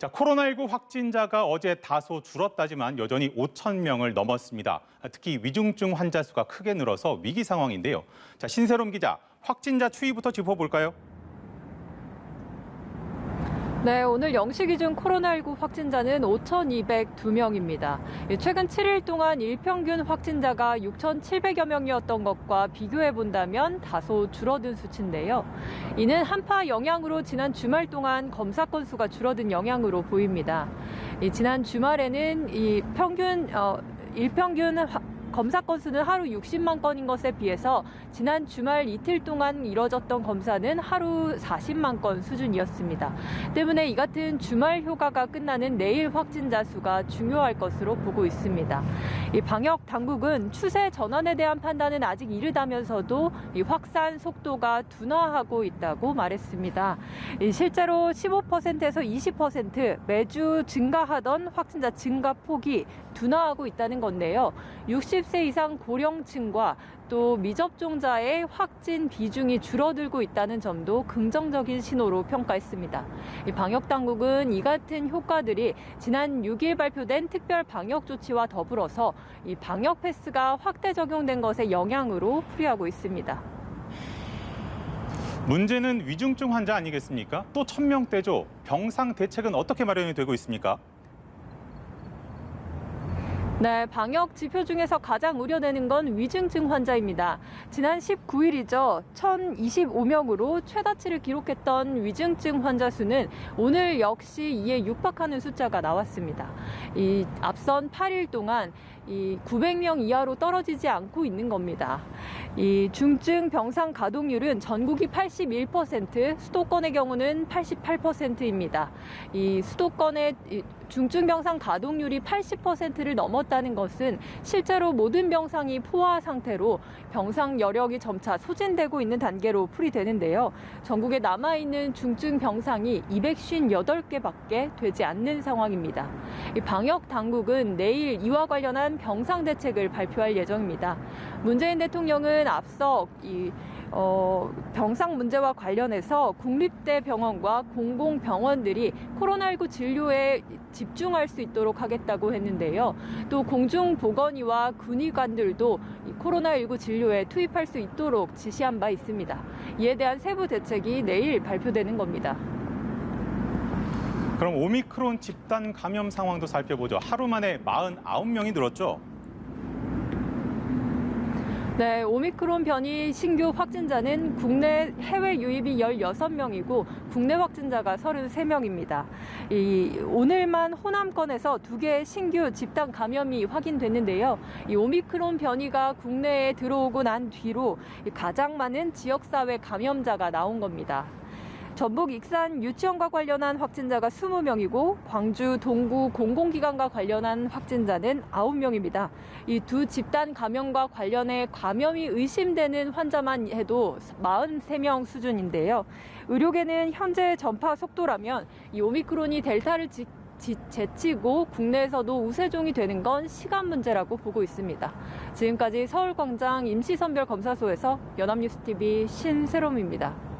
자, 코로나19 확진자가 어제 다소 줄었다지만 여전히 5천 명을 넘었습니다. 특히 위중증 환자 수가 크게 늘어서 위기 상황인데요. 자, 신세롬 기자, 확진자 추이부터 짚어볼까요? 네, 오늘 0시 기준 코로나19 확진자는 5,202명입니다. 최근 7일 동안 일평균 확진자가 6,700여 명이었던 것과 비교해 본다면 다소 줄어든 수치인데요. 이는 한파 영향으로 지난 주말 동안 검사 건수가 줄어든 영향으로 보입니다. 지난 주말에는 일평균 검사 건수는 하루 60만 건인 것에 비해서 지난 주말 이틀 동안 이뤄졌던 검사는 하루 40만 건 수준이었습니다. 때문에 이 같은 주말 휴가가 끝나는 내일 확진자 수가 중요할 것으로 보고 있습니다. 이 방역 당국은 추세 전환에 대한 판단은 아직 이르다면서도 이 확산 속도가 둔화하고 있다고 말했습니다. 실제로 15%에서 20% 매주 증가하던 확진자 증가 폭이 둔화하고 있다는 건데요. 60세 이상 고령층과 또 미접종자의 확진 비중이 줄어들고 있다는 점도 긍정적인 신호로 평가했습니다. 방역 당국은 이 같은 효과들이 지난 6일 발표된 특별 방역 조치와 더불어서 이 방역 패스가 확대 적용된 것의 영향으로 풀이하고 있습니다. 문제는 위중증 환자 아니겠습니까? 또 1,000명대죠. 병상 대책은 어떻게 마련이 되고 있습니까? 네, 방역 지표 중에서 가장 우려되는 건 위중증 환자입니다. 지난 19일이죠. 1,025명으로 최다치를 기록했던 위중증 환자 수는 오늘 역시 이에 육박하는 숫자가 나왔습니다. 이 앞선 8일 동안 900명 이하로 떨어지지 않고 있는 겁니다. 이 중증 병상 가동률은 전국이 81%, 수도권의 경우는 88%입니다. 이 수도권의 중증 병상 가동률이 80%를 넘었다는 것은 실제로 모든 병상이 포화 상태로 병상 여력이 점차 소진되고 있는 단계로 풀이되는데요. 전국에 남아있는 중증 병상이 258개밖에 되지 않는 상황입니다. 방역 당국은 내일 이와 관련한 병상 대책을 발표할 예정입니다. 문재인 대통령은 앞서 병상 문제와 관련해서 국립대 병원과 공공병원들이 코로나19 진료에 집중할 수 있도록 하겠다고 했는데요. 또 공중보건의와 군의관들도 코로나19 진료에 투입할 수 있도록 지시한 바 있습니다. 이에 대한 세부 대책이 내일 발표되는 겁니다. 그럼 오미크론 집단 감염 상황도 살펴보죠. 하루 만에 49명이 늘었죠. 네, 오미크론 변이 신규 확진자는 국내 해외 유입이 16명이고 국내 확진자가 33명입니다. 오늘만 호남권에서 2개의 신규 집단 감염이 확인됐는데요. 이 오미크론 변이가 국내에 들어오고 난 뒤로 가장 많은 지역사회 감염자가 나온 겁니다. 전북 익산 유치원과 관련한 확진자가 20명이고 광주 동구 공공기관과 관련한 확진자는 9명입니다. 이 두 집단 감염과 관련해 감염이 의심되는 환자만 해도 43명 수준인데요. 의료계는 현재 전파 속도라면 이 오미크론이 델타를 제치고 국내에서도 우세종이 되는 건 시간 문제라고 보고 있습니다. 지금까지 서울광장 임시선별검사소에서 연합뉴스TV 신세롬입니다.